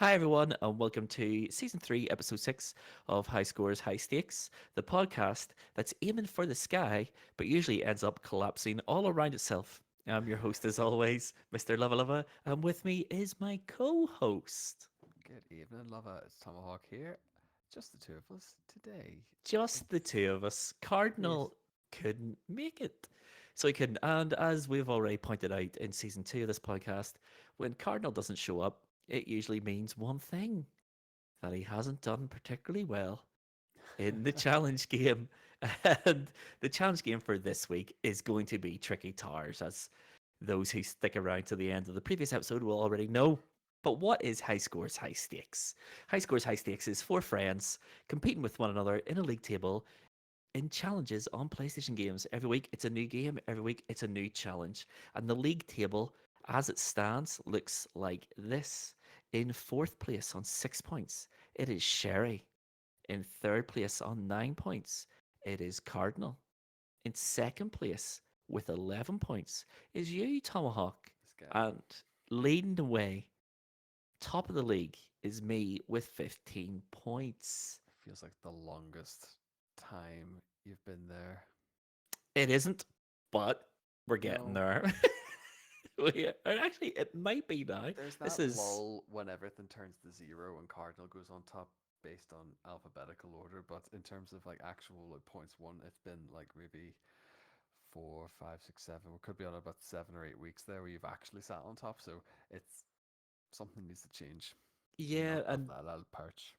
Hi, everyone, and welcome to Season 3, Episode 6 of High Scores, High Stakes, the podcast that's aiming for the sky, but usually ends up collapsing all around itself. I'm your host, as always, Mr. Luvva Luvva, and with me is my co host. Good evening, lover. It's Tomahawk here. Just the two of us today. Just the It's two of us. yes. Cardinal couldn't make it. So he couldn't. And as we've already pointed out in Season 2 of this podcast, when Cardinal doesn't show up, it usually means one thing that he hasn't done particularly well in the challenge game. And the challenge game for this week is going to be Tricky Towers, as those who stick around to the end of the previous episode will already know. But what is High Scores, High Stakes? High Scores, High Stakes is four friends competing with one another in a league table in challenges on PlayStation games. Every week it's a new game, every week it's a new challenge. And the league table, as it stands, looks like this. In fourth place on 6 points, it is Sherry. In third place on 9 points, it is Cardinal. In second place with 11 points is you, Tomahawk. This guy And leading the way, top of the league, is me with 15 points. feels like the longest time you've been there. It isn't, but we're getting No, there. Actually, it might be now. there's This that is, lull when everything turns to zero and Cardinal goes on top based on alphabetical order. But in terms of like actual like points won, it's been like maybe 4, 5, 6, 7. We could be on about 7 or 8 weeks there where you've actually sat on top. So it's something needs to change. Should yeah, not have and that little perch.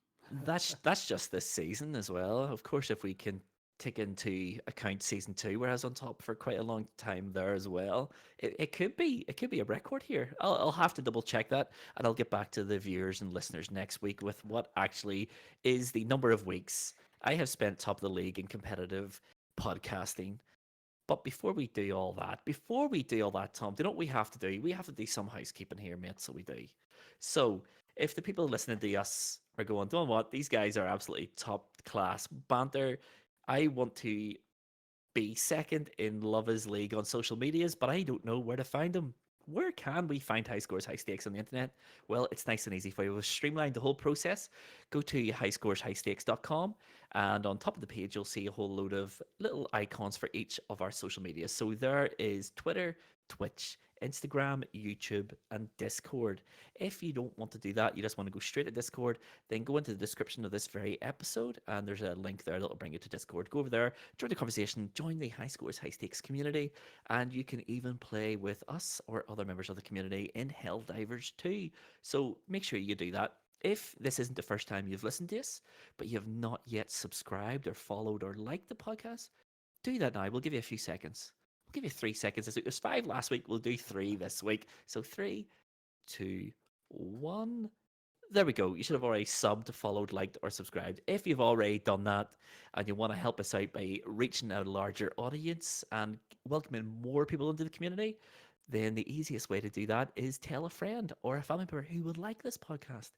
that's just this season as well. Of course, if we can take into account season two, where I was on top for quite a long time there as well, it could be a record here. I'll have to double check that, and I'll get back to the viewers and listeners next week with what actually is the number of weeks I have spent top of the league in competitive podcasting. But before we do all that, Tom, do you know what we have to do? We have to do some housekeeping here, mate. So we do. So if the people listening to us are going, doing what? These guys are absolutely top class banter. I want to be second in Lover's League on social medias, but I don't know where to find them. Where can we find High Scores, High Stakes on the internet? Well, it's nice and easy for you. We've streamlined the whole process. Go to highscoreshighstakes.com, and on top of the page, you'll see a whole load of little icons for each of our social media. So there is Twitter, Twitch, Instagram, YouTube, and Discord. If you don't want to do that, you just want to go straight to Discord, then go into the description of this very episode, and there's a link there that'll bring you to Discord. Go over there, join the conversation, join the High Scores, High Stakes community, and you can even play with us or other members of the community in Helldivers too. So make sure you do that. If this isn't the first time you've listened to us, but you have not yet subscribed or followed or liked the podcast, do that now. We'll give you a few seconds. We'll give you 3 seconds this week. There's five last week. We'll do three this week. So three, two, one. There we go. You should have already subbed, followed, liked, or subscribed. If you've already done that and you want to help us out by reaching a larger audience and welcoming more people into the community, then the easiest way to do that is tell a friend or a family member who would like this podcast.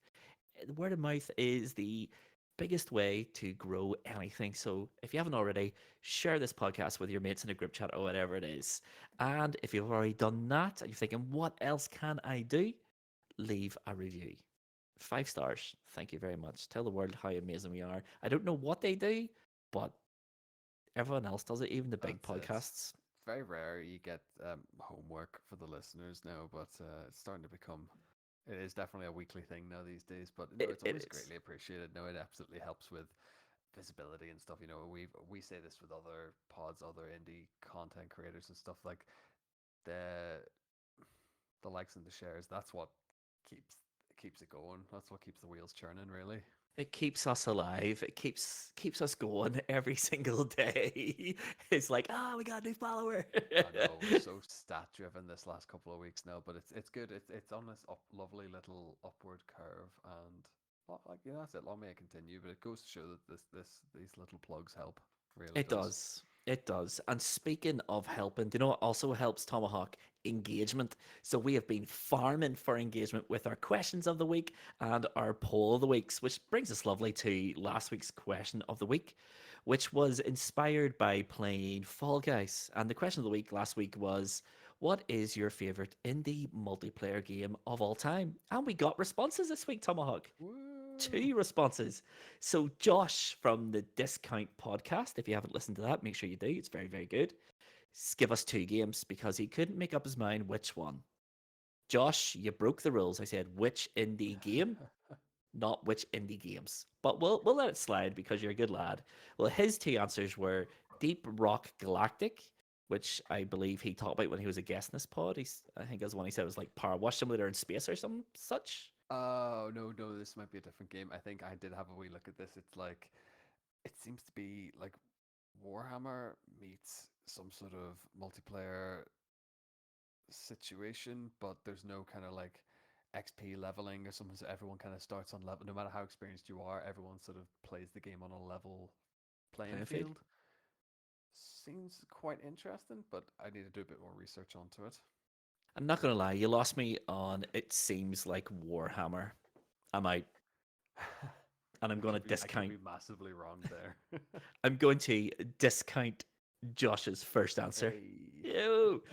Word of mouth is the biggest way to grow anything. So if you haven't already, share this podcast with your mates in a group chat or whatever it is. And if you've already done that and you're thinking, what else can I do? Leave a review. 5 stars. Thank you very much. Tell the world how amazing we are. I don't know what they do, but everyone else does it, even the big It's podcasts. very rare you get homework for the listeners now, but it's starting to become. It is definitely a weekly thing now these days, but no, It, it's it always is. greatly appreciated. No, it absolutely helps with visibility and stuff. We say this with other pods, other indie content creators and stuff like the the likes and the shares. That's what keeps keeps it going. That's what keeps the wheels churning, really. It keeps us alive. It keeps us going every single day. It's like, we got a new follower. I know we're so stat driven this last couple of weeks now, but it's good. It's on this lovely little upward curve, and like that's it. Long may it continue. But it goes to show that these little plugs help. Really It does. does. It does. And speaking of helping, do you know what also helps Tomahawk? Engagement. So we have been farming for engagement with our questions of the week and our poll of the weeks, which brings us lovely to last week's question of the week, which was inspired by playing Fall Guys. And the question of the week last week was, what is your favorite indie multiplayer game of all time? And we got responses this week, Tomahawk. Woo! Two responses. So Josh from the Discount podcast, if you haven't listened to that, make sure you do. It's very, very good. Give us two games because he couldn't make up his mind which one. Josh, you broke the rules. I said which indie game, not which indie games. But we'll let it slide because you're a good lad. Well, his two answers were Deep Rock Galactic, which I believe he talked about when he was a guest in this pod. I think that's one he said was like Power Wash Simulator in space or some such. Oh, no, no, this might be a different game. I think I did have a wee look at this. It's like, it seems to be like Warhammer meets some sort of multiplayer situation, but there's no kind of like XP leveling or something. So everyone kind of starts on level. No matter how experienced you are, everyone sort of plays the game on a level playing Playing field. field. Seems quite interesting, but I need to do a bit more research onto it. I'm not gonna lie, you lost me on it seems like Warhammer. I'm out, and I'm gonna I could discount. be massively wrong there. I'm going to discount Josh's first answer. Hey. Ew.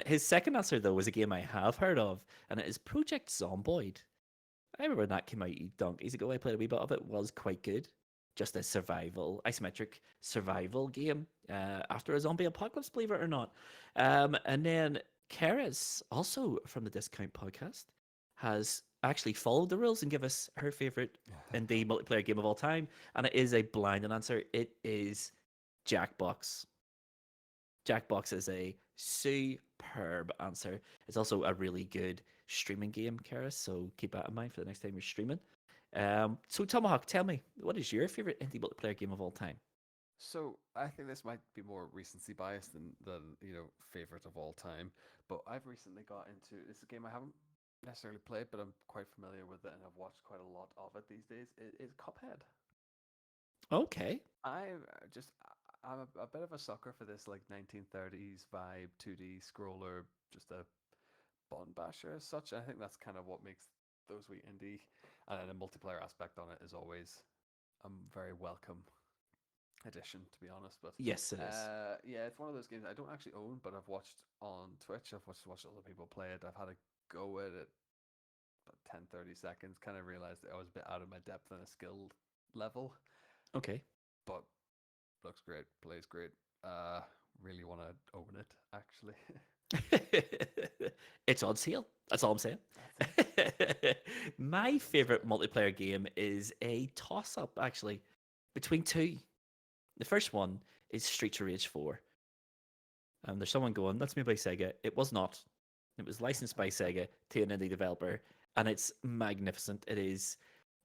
His second answer though was a game I have heard of, and it is Project Zomboid. I remember when that came out donkeys ago. I played a wee bit of it. Was quite good. Just a survival, isometric survival game after a zombie apocalypse, believe it or not. And then Karis, also from the Discount podcast, has actually followed the rules and give us her favorite indie multiplayer game of all time, and it is a blinding answer. It is Jackbox. Jackbox is a superb answer. It's also a really good streaming game, Karis, so keep that in mind for the next time you're streaming. So Tomahawk, tell me, what is your favorite indie multiplayer game of all time? So I think this might be more recency bias than favorite of all time. But I've recently got into this is a game I haven't necessarily played, but I'm quite familiar with it and I've watched quite a lot of it these days. It is Cuphead. Okay. I'm a bit of a sucker for this like 1930s vibe, 2D scroller, just a button basher as such. I think that's kind of what makes those wee indie, and then the multiplayer aspect on it is always a very welcome addition, to be honest. But Yes, it is. yeah, it's one of those games I don't actually own, but I've watched on Twitch. I've watched other people play it. I've had a go at it about 10-30 seconds. Kind of realized that I was a bit out of my depth and a skill level, Okay. but looks great, plays great. Really want to own it actually. It's on sale. That's all I'm saying. That's it. My Nice and favorite slow. multiplayer game is a toss up, actually, between two. The first one is Streets of Rage 4. There's someone going, that's made by Sega. It was not. It was licensed by Sega to an indie developer, and it's magnificent. It is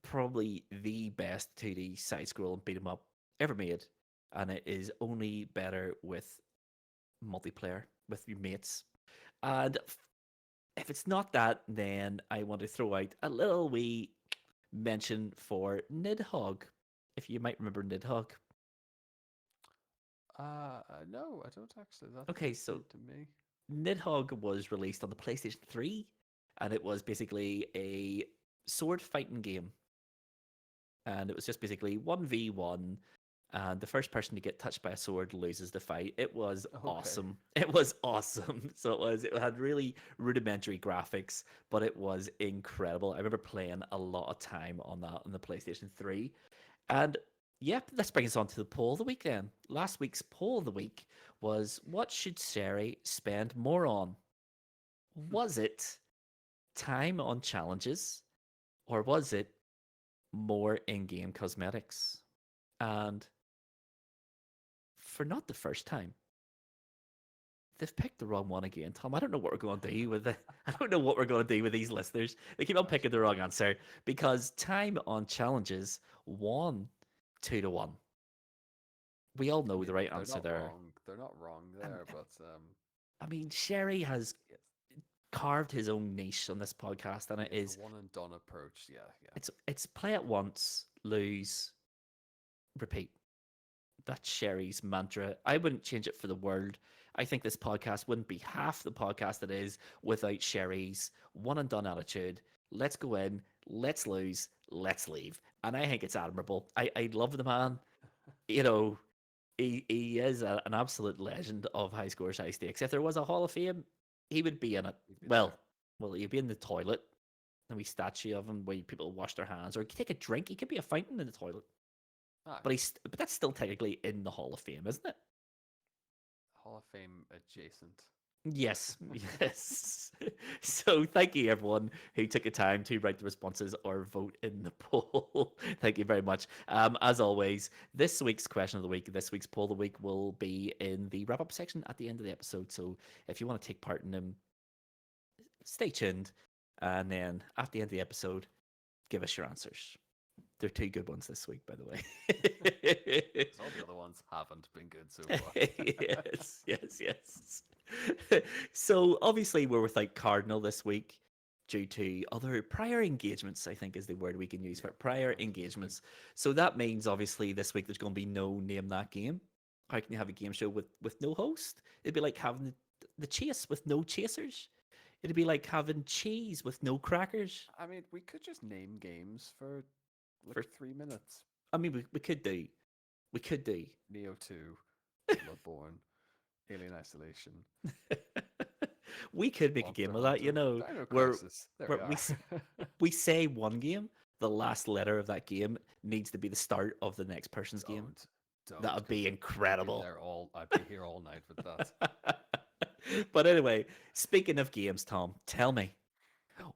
probably the best 2D side scroll beat 'em up ever made, and it is only better with multiplayer with your mates. And if it's not that, then I want to throw out a little wee mention for Nidhogg. If you might remember Nidhogg. No, I don't actually. That Okay, sounds so new to me. Nidhogg was released on the PlayStation 3, and it was basically a sword fighting game. And it was just basically 1v1, and the first person to get touched by a sword loses the fight. It was Okay. awesome. It was awesome. It had really rudimentary graphics, but it was incredible. I remember playing a lot of time on that on the PlayStation 3. And yep, let's bring us on to the poll of the week then. Last week's poll of the week was, what should Sherry spend more on? Was it time on challenges, or was it more in-game cosmetics? And for not the first time, they've picked the wrong one again, Tom. I don't know what we're going to do with it. I don't know what we're going to do with these listeners. They keep on That's picking the wrong great. answer because time on challenges won 2-1. We all I know the mean, right they're answer not there. wrong. They're not wrong Um, there, but I mean, Sherry has yes, carved his own niche on this podcast, and it yeah, the is one and done approach. Yeah, yeah. it's play it once, lose, repeat. That's Sherry's mantra. I wouldn't change it for the world. I think this podcast wouldn't be half the podcast it is without Sherry's one and done attitude. Let's go in, let's lose, let's leave. And I think it's admirable. I love the man. You know, he is an absolute legend of high scores, high stakes. If there was a Hall of Fame, he would be in it. He'd be there. Well, he'd be in the toilet. A wee statue of him where people wash their hands, or he could take a drink. He could be a fountain in the toilet. Ah, But that's still technically in the Hall of Fame, isn't it? Hall of Fame adjacent. Yes, yes. So thank you everyone who took the time to write the responses or vote in the poll. Thank you very much. As always, this week's question of the week, this week's poll of the week will be in the wrap up section at the end of the episode. So if you want to take part in them, stay tuned. And then at the end of the episode, give us your answers. They're two good ones this week, by the way. Because all the other ones haven't been good so far. Yes, yes, yes. So obviously we're without Cardinal this week due to other prior engagements, I think is the word we can use for Yep, it. Prior absolutely. engagements. So that means obviously this week there's going to be no Name That Game. How can you have a game show with no host? It'd be like having the chase with no chasers. It'd be like having cheese with no crackers. I mean, we could just name games for like For 3 minutes. I mean, we could do. We could do. Neo 2, Bloodborne, Alien Isolation, We could make a Monster game of that, Hunter, Dino where Crisis. There we where are. we say one game, the last letter of that game needs to be the start of the next person's game. That Don't, would because be I'd be incredible. there all. I'd be here all night with that. But anyway, speaking of games, Tom, tell me,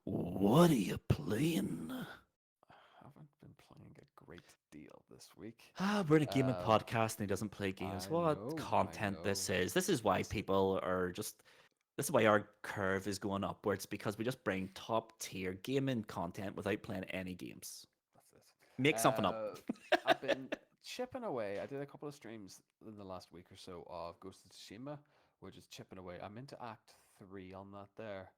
what are you playing? I haven't been playing a great deal this week. Ah, we're in a gaming Um, podcast and he doesn't play games. I What know, I content know. this is. This is why This is people are just this is why our curve is going upwards because we just bring top tier gaming content without playing any games. that's it. Make something up. I've been chipping away. I did a couple of streams in the last week or so of Ghost of Tsushima. We're just chipping away. I'm into Act 3 on that there.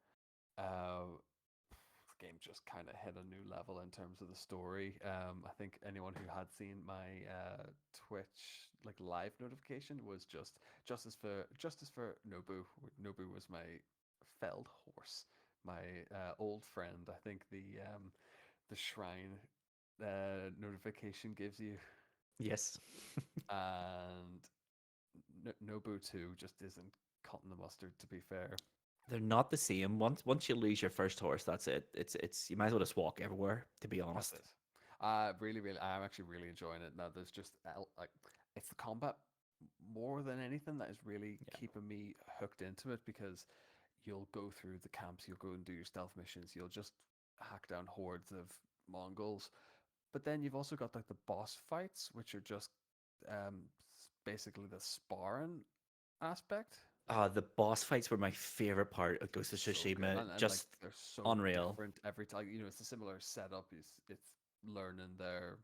The game just kind of hit a new level in terms of the story. I think anyone who had seen my Twitch like live notification was just justice for Nobu. Nobu was my felled horse, my old friend. I think the shrine notification gives you, Yes. and Nobu 2 just isn't cutting the mustard. To be fair, They're not the same. Once you lose your first horse, that's it. It's you might as well just walk everywhere, to be that's honest. it. Really, I'm actually really enjoying it now. There's just like it's the combat more than anything that is really Yeah. keeping me hooked into it because you'll go through the camps, you'll go and do your stealth missions, you'll just hack down hordes of Mongols, but then you've also got like the boss fights, which are just basically the sparring aspect. The boss fights were my favorite part of Ghost of So good, Tsushima. and like Just they're so unreal. different every time. You know, it's a similar setup. It's learning their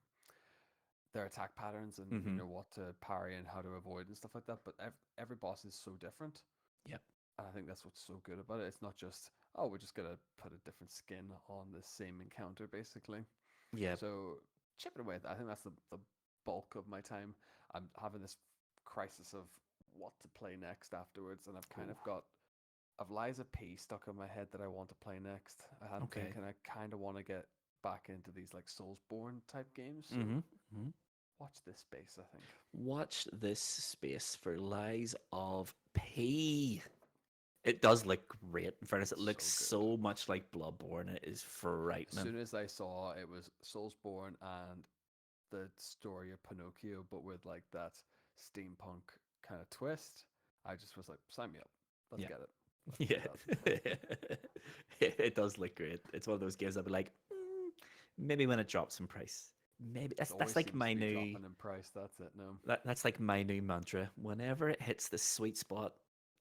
attack patterns and Mm-hmm. what to parry and how to avoid and stuff like that. But every boss is so different, Yep. and I think that's what's so good about it. It's not just, oh, we're just gonna put a different skin on the same encounter basically. Yep. So chipping away at that, I think that's the bulk of my time. I'm having this crisis of what to play next afterwards, and I've kind Ooh. of got I've Lies of P stuck in my head that I want to play next. I'm Okay. thinking I kind of want to get back into these like Soulsborne type games. So Mm-hmm. Mm-hmm. watch this space, I think. Watch this space for Lies of P. It does look great. In fairness, it looks So good. so much like Bloodborne. It is As frightening. soon as I saw it was Soulsborne and the story of Pinocchio, but with like that steampunk kind of twist, I just was like, sign me up. Let's Yeah. get it. Let's do Yeah. that. It does look great. It's one of those games I'd be like, maybe when it drops in price. Maybe It that's always like seems my to be new dropping in price. That's it. No. that's like my new mantra. Whenever it hits the sweet spot,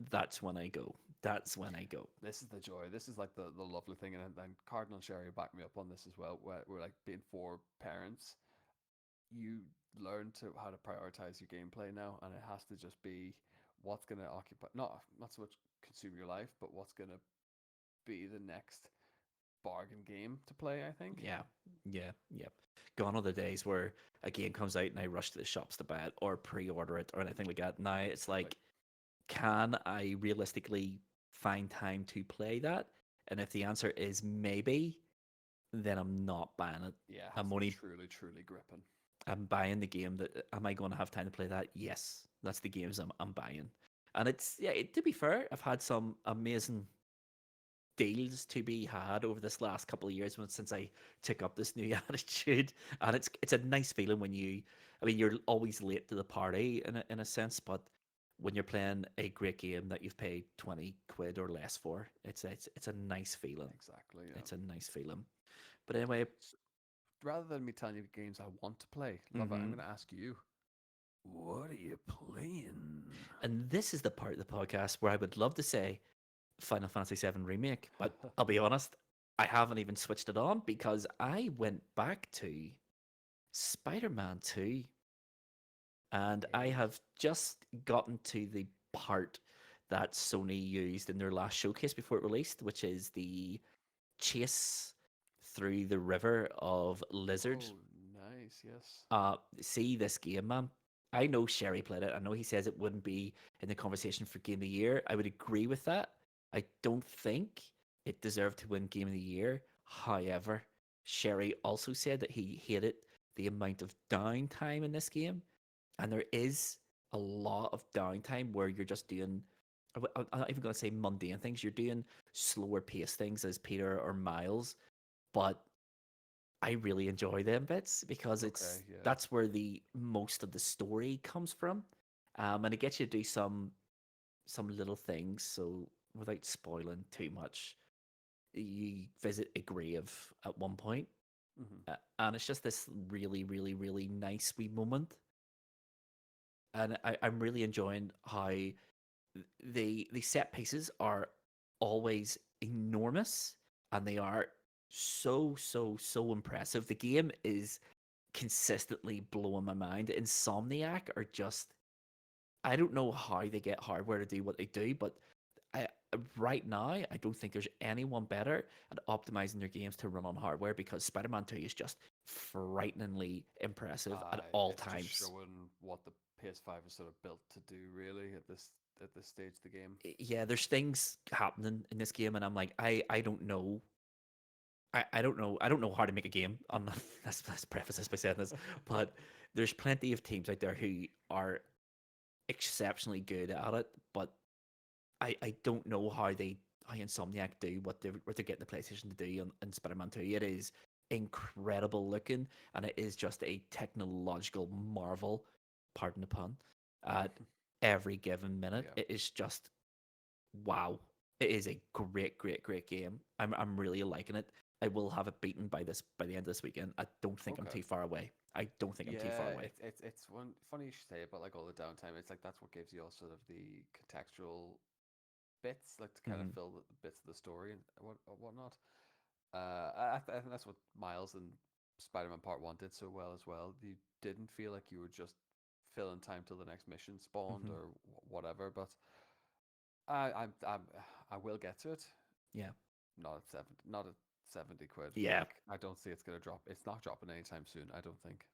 that's when I go. That's when I go. This is the joy. This is like the lovely thing, and Cardinal Sherry backed me up on this as well. Where we're like being four parents, you learn to how to prioritize your gameplay now, and it has to just be what's going to occupy not so much consume your life, but what's going to be the next bargain game to play. I think. Yeah, yeah, yep. Gone are the days where a game comes out and I rush to the shops to buy it or pre-order it or anything like that. Now it's Like, like, can I realistically find time to play that? And if the answer is maybe, then I'm not buying it. yeah, it has I'm to be only truly gripping. I'm buying the game that am I going to have time to play that? Yes, that's the games I'm buying. And it's yeah. To be fair, I've had some amazing deals to be had over this last couple of years since I took up this new attitude, and it's a nice feeling when you. I mean, you're always late to the party in a sense, but when you're playing a great game that you've paid 20 quid or less for, it's a nice feeling. Exactly. It's a nice feeling. But anyway, So, rather than me telling you the games I want to play, Love, I'm hmm going to ask you, what are you playing? and this is the part of the podcast where I would love to say Final Fantasy VII Remake, but I'll be honest, I haven't even switched it on because I went back to Spider-Man 2 and I Hey. have just gotten to the part that Sony used in their last showcase before it released, which is the chase through the river of Lizard. Oh, nice. Yes. See this game, man. I know Sherry played it. I know he says it wouldn't be in the conversation for Game of the Year. I would agree with that. I don't think it deserved to win Game of the Year. However, Sherry also said that he hated the amount of downtime in this game. And there is a lot of downtime where you're just doing, I'm not even going to say mundane things. You're doing slower paced things as Peter or Miles, but I really enjoy them bits because Okay. it's Yeah. that's where the most of the story comes from, and it gets you to do some little things. So without spoiling too much, you visit a grave at one point, Hmm. and it's just this really, really, really nice wee moment, and I'm really enjoying how the set pieces are always enormous, and they are so impressive. The game is consistently blowing my mind. Insomniac are just I don't know how they get hardware to do what they do, but I, right now I don't think there's anyone better at optimizing their games to run on hardware because Spider-Man 2 is just frighteningly impressive at all It's just times. showing what the PS5 is sort of built to do, really, at this stage of the game. Yeah, there's things happening in this game, and I'm like, I don't know. I don't know how to make a game. I'm not, let's preface this by saying this, but there's plenty of teams out there who are exceptionally good at it, but I don't know how Insomniac do what they're getting the PlayStation to do in Spider-Man 2. It is incredible looking, and it is just a technological marvel, pardon the pun, at every given minute. Yeah. It is just wow. It is a great game. I'm really liking it. I will have it beaten by the end of this weekend. I don't think I'm Okay. too far away. I don't think I'm too far Yeah, away. it's one funny you should say about like all the downtime. It's like that's what gives you all sort of the contextual bits, like to kind of Hmm. fill the bits of the story and whatnot. I think that's what Miles and Spider-Man Part One did so well as well. You didn't feel like you were just filling time till the next mission spawned Hmm. or whatever. But I I will get to it. Yeah. Not at 70 quid. Yeah. Like I don't see it's gonna drop. It's not dropping anytime soon. I don't think.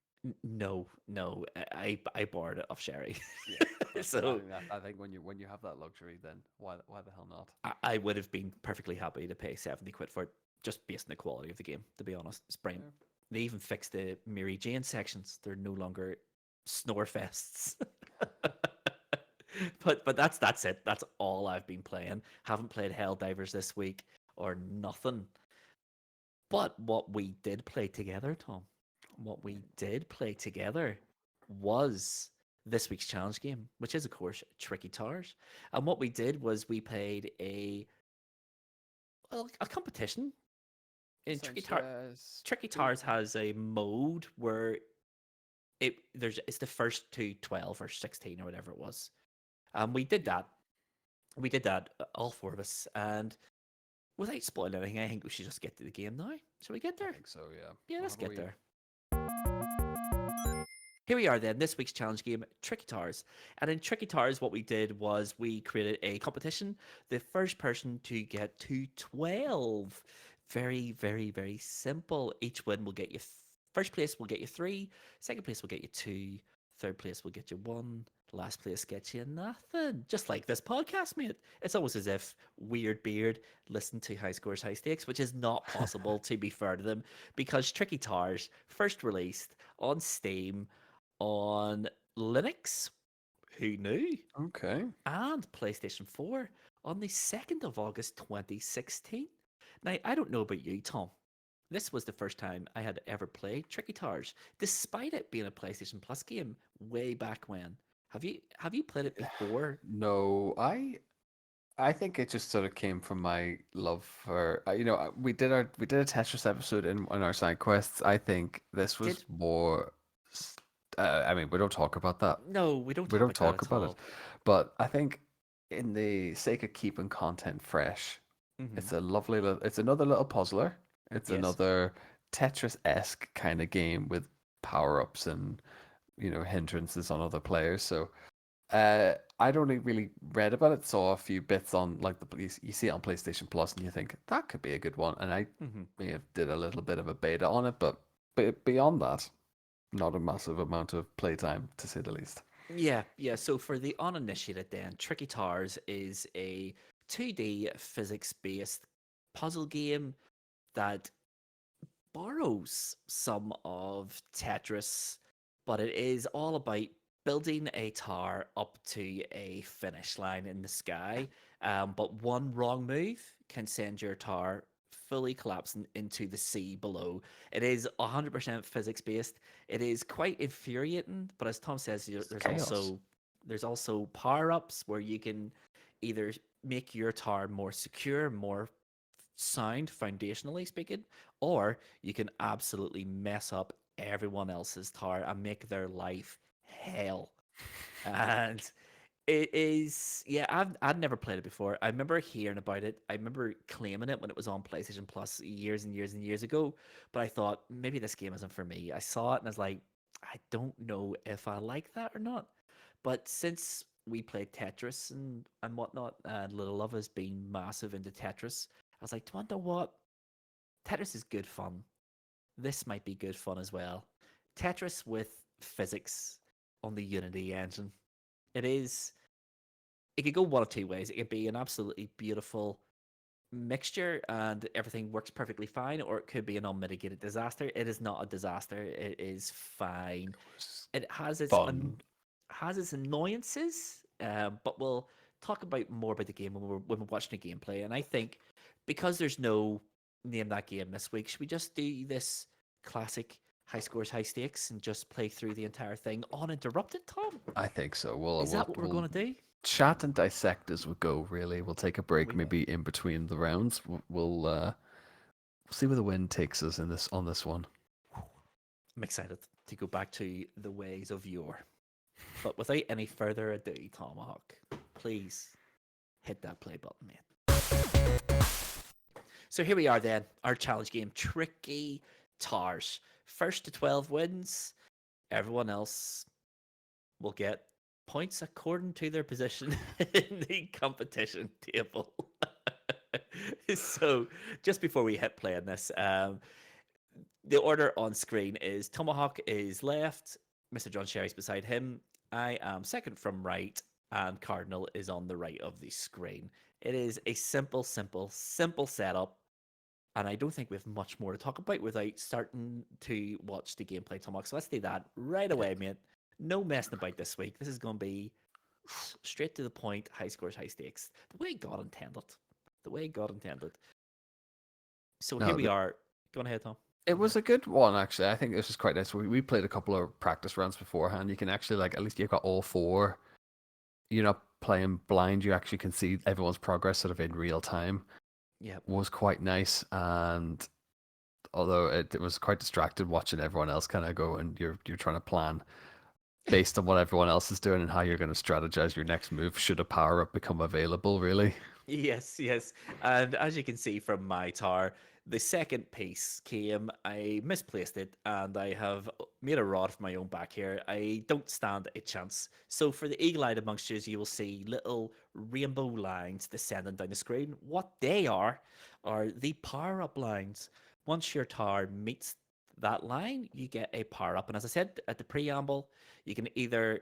No, no. I borrowed it off Sherry. Yeah, that's. I So think I think when you have that luxury, then why the hell not? I would have been perfectly happy to pay 70 quid for it just based on the quality of the game, to be honest. It's brilliant. Yeah. They even fixed the Mary Jane sections. They're no longer snore fests. But that's it. That's all I've been playing. Haven't played Helldivers this week or nothing. But what we did play together, Tom, what we did play together was this week's challenge game, which is, of course, Tricky Towers. And what we did was we played a competition. In Essentially, Tricky two. Towers has a mode where it's the first to 12 or 16 or whatever it was. And we did Yeah, that. We did that, all four of us. And without spoiling anything, I think we should just get to the game now. Shall we get I there? think so. Yeah. Yeah, We'll let's have a get wee. there. Here we are then, this week's challenge game, Tricky Towers. And in Tricky Towers, what we did was we created a competition. The first person to get to 12. Very simple. Each win will get you, first place will get you 3, second place will get you 2, third place will get you 1, last place gets you nothing. Just like this podcast, mate. It's almost as if Weird Beard listened to High Scores, High Stakes, which is not possible, to be fair to them, because Tricky Towers, first released on Steam, on Linux, who knew, Okay. and PlayStation 4 on the 2nd of August 2016. Now, I don't know about you, Tom. This was the first time I had ever played Tricky Towers, despite it being a PlayStation Plus game way back when. Have you played it before? No, I think it just sort of came from my love for we did a Tetris episode in our side quests. I think this was Did more. I mean, we don't talk about that. No, we don't We talk don't about that talk at about it, all. but I think in the sake of keeping content fresh, Hmm. it's another little puzzler. It's Yes. another Tetris-esque kind of game with power-ups and hindrances on other players. So I'd only really read about it, saw a few bits on like you see it on PlayStation Plus, and you think that could be a good one. And I Hmm. may have did a little bit of a beta on it, but beyond that, not a massive amount of playtime to say the least. Yeah, yeah. So for the uninitiated, then Tricky Towers is a 2D physics-based puzzle game that borrows some of Tetris, but it is all about building a tower up to a finish line in the sky. But one wrong move can send your tower fully collapsing into the sea below. It is 100% physics based. It is quite infuriating, but as Tom says, It's chaos. there's also power ups where you can either make your tower more secure, more sound foundationally speaking, or you can absolutely mess up everyone else's tower and make their life hell. And it is, yeah, I'd never played it before. I remember hearing about it. I remember claiming it when it was on PlayStation Plus years and years and years ago. But I thought maybe this game isn't for me. I saw it and I was like, I don't know if I like that or not. But since we played Tetris and whatnot, and Little Love has been massive into Tetris, I was like, do you want to know what? Tetris is good fun. This might be good fun as well. Tetris with physics on the Unity engine. It is. It could go one of two ways. It could be an absolutely beautiful mixture and everything works perfectly fine, or it could be an unmitigated disaster. It is not a disaster. It is fine. It was It fun. has its annoyances, but we'll talk about more about the game when we're watching the gameplay. And I think because there's no name that game this week, should we just do this classic high scores, high stakes, and just play through the entire thing uninterrupted? Tom, I think so. We'll is we'll that what we're we'll going to do? chat and dissect as we go. Really, we'll take a break We will. maybe in between the rounds. We'll see where the wind takes us in this one. I'm excited to go back to the ways of yore. But without any further ado, Tomahawk, please hit that play button, man. So here we are then, our challenge game, Tricky Tars. First to 12 wins, everyone else will get points according to their position in the competition table. So just before we hit play on this, the order on screen is Tomahawk is left, Mr. John Sherry's beside him, I am second from right, and Cardinal is on the right of the screen. It is a simple setup, and I don't think we have much more to talk about without starting to watch the gameplay, Tomahawk. So let's do that right Okay. away, mate. No messing about this week. This is going to be straight to the point, high scores, high stakes. The way God intended. The way God intended. So here No, we are. Go on ahead, Tom. it Go on was ahead. a good one actually. I think this was quite nice. We played a couple of practice rounds beforehand. You can actually like at least you've got all four. You're not playing blind. You actually can see everyone's progress sort of in real time. Yeah. Was quite nice, and although it was quite distracted watching everyone else kind of go, and you're trying to plan based on what everyone else is doing and how you're going to strategize your next move should a power up become available. Really, Yes, yes. And as you can see from my tower, the second piece came, I misplaced it, and I have made a rod for my own back here. I don't stand a chance. So for the eagle-eyed amongst you will see little rainbow lines descending down the screen. What they are the power-up lines. Once your tower meets that line, you get a power-up. And as I said at the preamble, you can either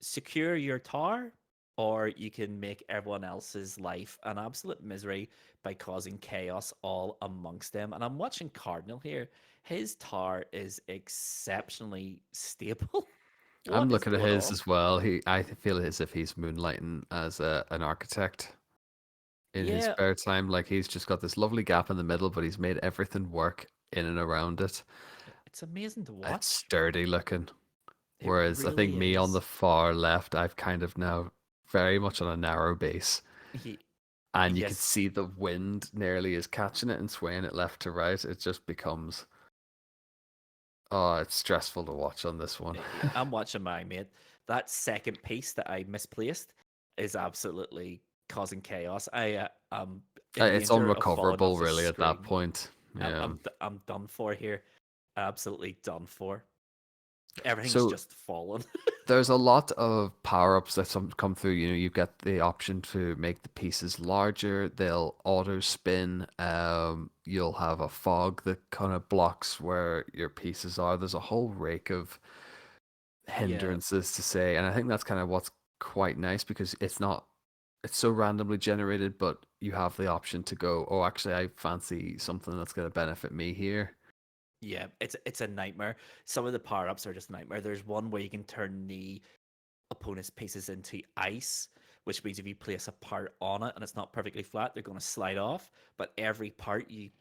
secure your tower or you can make everyone else's life an absolute misery by causing chaos all amongst them. And I'm watching Cardinal here. His tower is exceptionally stable. I'm What is looking at going his on? as well. I feel as if he's moonlighting as an architect. in his Yeah, spare time. Like he's just got this lovely gap in the middle, but he's made everything work in and around it. it's amazing to It's watch. sturdy looking. It Whereas I think really me on the is. far left, I've kind of now very much on a narrow base. He, And you could yes, see the wind nearly is catching it and swaying it left to right. It just becomes, oh, it's stressful to watch on this one. I'm watching my mate. That second piece that I misplaced is absolutely causing chaos. I am in It's danger of falling unrecoverable, off the really, at that screen. point. Yeah. I'm done for here. Absolutely done for. Everything's So just fallen. there's a lot of power-ups that come through. You know, you get the option to make the pieces larger. They'll auto spin. You'll have a fog that kind of blocks where your pieces are. There's a whole rake of Yeah, hindrances to say, and I think that's kind of what's quite nice because it's so randomly generated, but you have the option to go, oh, actually, I fancy something that's going to benefit me here. yeah. It's a nightmare. Some of the power ups are just a nightmare. There's one where you can turn the opponent's pieces into ice, which means if you place a part on it and it's not perfectly flat, they're going to slide off. But every part you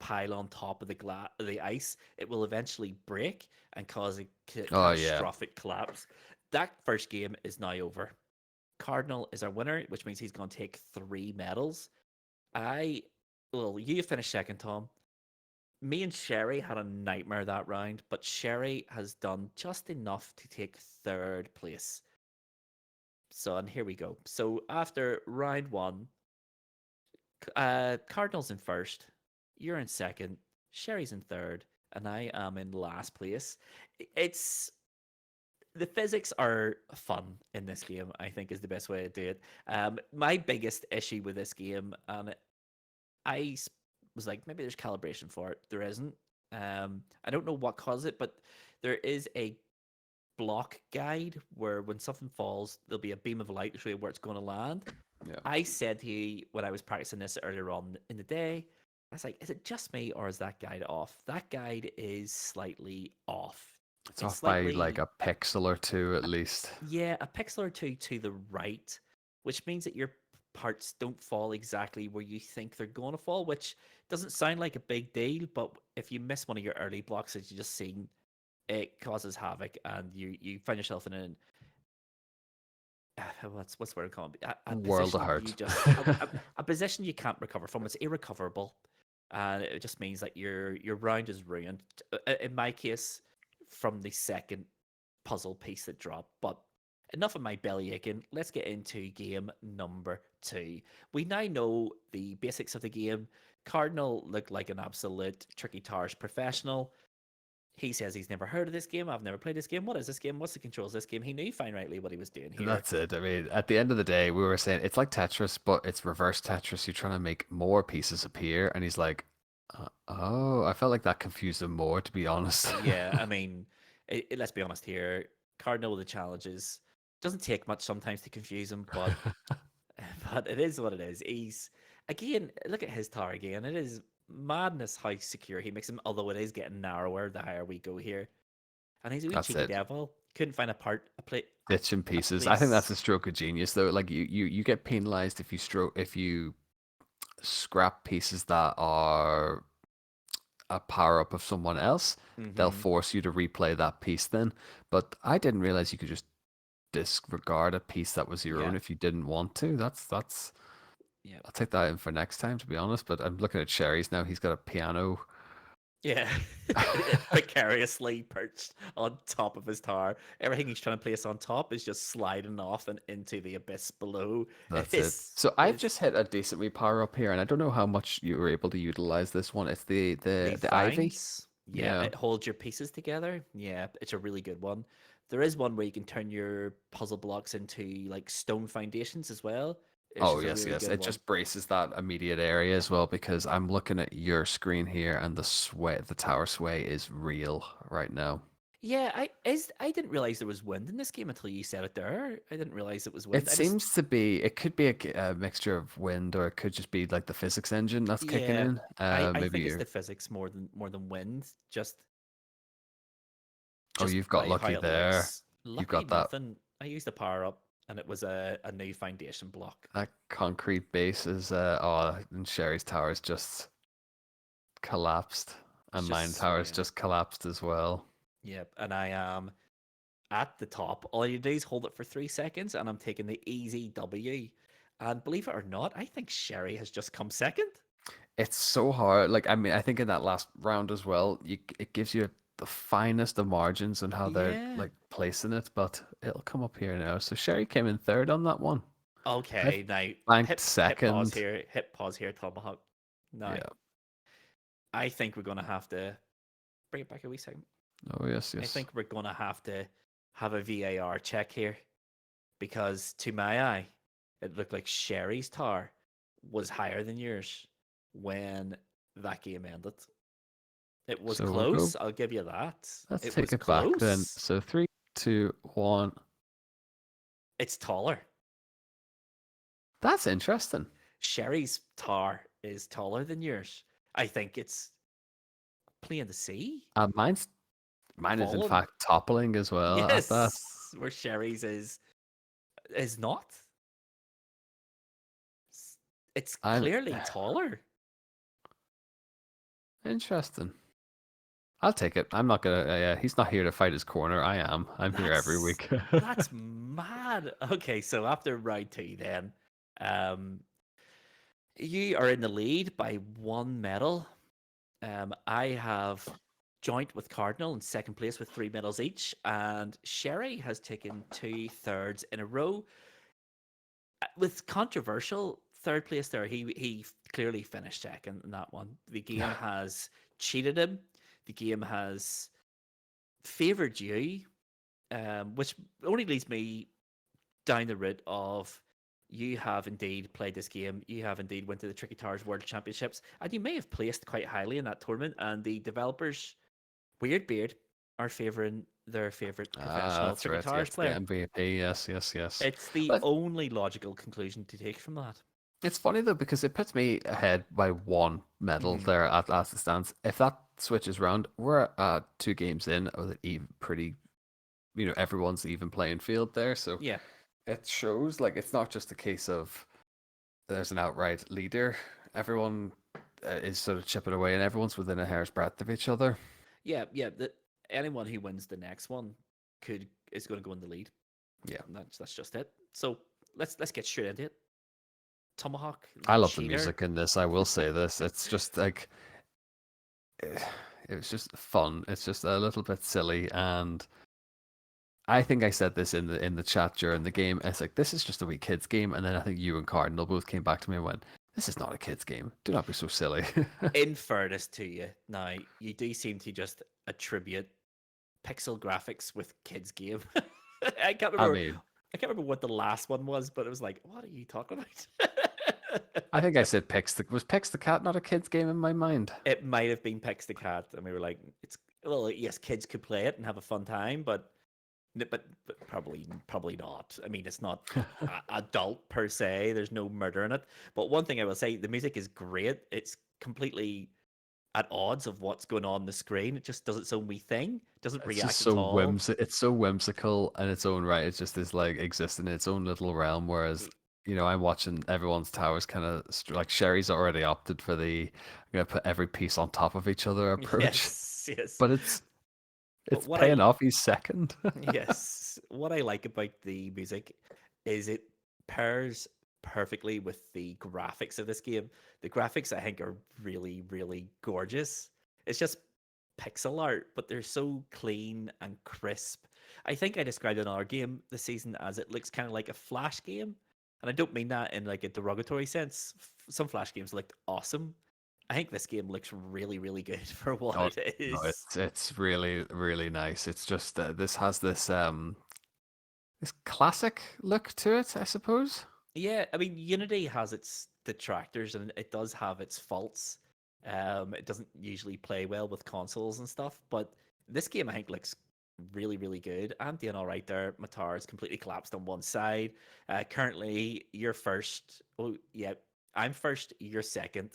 pile on top of the ice, it will eventually break and cause a Oh yeah, catastrophic collapse. That first game is now over. Cardinal is our winner, which means he's going to take 3 medals. I, well, you finished second, Tom. Me and Sherry had a nightmare that round, but Sherry has done just enough to take third place. So, and here we go. So after round one, Cardinals in first, you're in second, Sherry's in third, and I am in last place. It's the physics are fun in this game, I think is the best way to do it. My biggest issue with this game, and I was like, maybe there's calibration for it. There isn't. I don't know what caused it, but there is a block guide where when something falls, there'll be a beam of light to show you where it's going to land. yeah. I said to you when I was practicing this earlier on in the day, I was like, is it just me or is that guide off? That guide is slightly off. It's It's off by like slightly, a pixel or two at least. yeah, a pixel or two to the right, which means that your parts don't fall exactly where you think they're going to fall, which doesn't sound like a big deal, but if you miss one of your early blocks that you just seen, it causes havoc and you find yourself in an what's the word called a World of position you hurt. just a position you can't recover from. It's irrecoverable, and it just means that your round is ruined. In my case, from the second puzzle piece that dropped. But enough of my belly aching. Let's get into game number two. We now know the basics of the game. Cardinal looked like an absolute Tricky Towers professional. He says he's never heard of this game. I've never played this game. What is this game? What's the controls of this game? He knew fine rightly what he was doing here. That's it. I mean, at the end of the day, we were saying it's like Tetris, but it's reverse Tetris. You're trying to make more pieces appear, and he's like, "Oh, I felt like that confused him more, to be honest." Yeah, I mean, let's be honest here. Cardinal the challenges doesn't take much sometimes to confuse him, but but it is what it is. He's again, look at his tower again. It is madness how secure he makes him. Although it is getting narrower the higher we go here. And he's a wee That's cheeky it. devil. Couldn't find Ditching a pieces. I think that's place. a stroke of genius, though. Like you get penalized if you scrap pieces that are a power up of someone else. They'll Mm-hmm. force you to replay that piece then. But I didn't realize you could just disregard a piece that was your Yeah. own if you didn't want to. That's Yeah. I'll take that in for next time, to be honest. But I'm looking at Sherry's now. He's got a piano. Yeah. Precariously perched on top of his tower. Everything he's trying to place on top is just sliding off and into the abyss below. That's it. So I've It's just hit a decent wee power up here, and I don't know how much you were able to utilize this one. It's the the ivy. vines. Yeah, Yeah. it holds your pieces together. Yeah, it's a really good one. There is one where you can turn your puzzle blocks into like stone foundations as well, which Oh is a yes, really yes. good It one. just braces that immediate area as well because I'm looking at your screen here, and the tower sway is real right now. Yeah, I didn't realize there was wind in this game until you said it there. I didn't realize it was It wind. I just seems to be. It could be a mixture of wind, or it could just be like the physics engine that's kicking yeah, in. I Maybe think it's you're. the physics more than wind. Oh, Just you've got by how lucky it there. looks. You Lucky got that. nothing. I used the power up. and it was a new foundation block. That concrete base is and Sherry's tower is just collapsed, It's and mine just tower is swinging. just collapsed as well. Yep, and I am at the top. All you do is hold it for 3 seconds, and I'm taking the easy W. And believe it or not, I think Sherry has just come second. It's so hard. Like, I mean, I think in that last round as well, it gives you the finest of margins on how they're Yeah. like placing it, but it'll come up here now. So Sherry came in third on that one. I've Okay, now banked hit pause second. here. Hit pause here, Tomahawk. Now, Yeah. I think we're gonna have to bring it back a wee second. Oh yes, I yes. think we're gonna have to have a VAR check here because to my eye, it looked like Sherry's tower was higher than yours when that game ended. It was So we'll go. close, I'll give you that. Let's It take was it back then. close. So three, two, one. It's taller. That's interesting. Sherry's tower is taller than yours. I think it's plain to see. Mine is in Fallen. fact toppling as well at that. Yes, where Sherry's is not. It's I'm clearly taller. interesting. I'll take it. I'm not gonna. Yeah, he's not here to fight his corner. I am. I'm here every That's week. that's mad. Okay, so after round two, then, um, you are in the lead by one medal. I have joint with Cardinal in second place with 3 medals each, and Sherry has taken 2 thirds in a row. With controversial third place there, he clearly finished second in that one. The game has cheated him. The game has favored you, which only leads me down the route of you have indeed played this game. You have indeed went to the Tricky Towers World Championships, and you may have placed quite highly in that tournament. And the developers, Weird Beard, are favouring their favourite Ah, professional that's Tricky right. Towers Yes, the player. MVP. Yes, yes, yes. It's the But only logical conclusion to take from that. it's funny though because it puts me ahead by one medal Hmm. there at last stands. If that switches round, we're 2 games in with an even pretty, everyone's even playing field there. So Yeah, it shows like it's not just a case of there's an outright leader. Everyone is sort of chipping away, and everyone's within a hair's breadth of each other. yeah. Anyone who wins the next one is going to go in the lead. Yeah, And that's just it. So let's get straight into it. Tomahawk, I the love the cheater. music in this. I will say this. It's just like eh, it was just fun. It's just a little bit silly, and I think I said this in the chat during the game. It's like this is just a wee kids game, and then I think you and Cardinal both came back to me and went, "This is not a kids game. Do not be so silly." In fairness to you, now you do seem to just attribute pixel graphics with kids game. I can't I remember. mean, I can't remember what the last one was, but it was like, what are you talking about? I think I said Pix the cat not a kids game in my mind. It might have been Pix the Cat, and we were like, it's well, yes, kids could play it and have a fun time, but probably not. I mean, it's not adult per se. There's no murder in it. But one thing I will say, the music is great. It's completely at odds of what's going on the screen. It just does its own wee thing. It doesn't It's just react at so all. It's so whimsical in its own right. It just is like existing in its own little realm. Whereas, I'm watching everyone's towers kind of like Sherry's already opted for the I'm gonna put every piece on top of each other approach. Yes, yes. But it's But it's paying off. He's second. what I like about the music is it pairs perfectly with the graphics of this game. The graphics I think are really, really gorgeous. It's just pixel art, but they're so clean and crisp. I think I described another game this season as it looks kind of like a flash game. And I don't mean that in like a derogatory sense. Some flash games looked awesome. I think this game looks really, really good for what Oh it no, is. it's really really nice. It's just this has this classic look to it, I suppose. Yeah, I mean, Unity has its detractors and it does have its faults. It doesn't usually play well with consoles and stuff, but this game I think looks really, really good. I'm doing all right there. My tower is completely collapsed on one side. Currently, you're first. Oh, yeah, I'm first. You're second.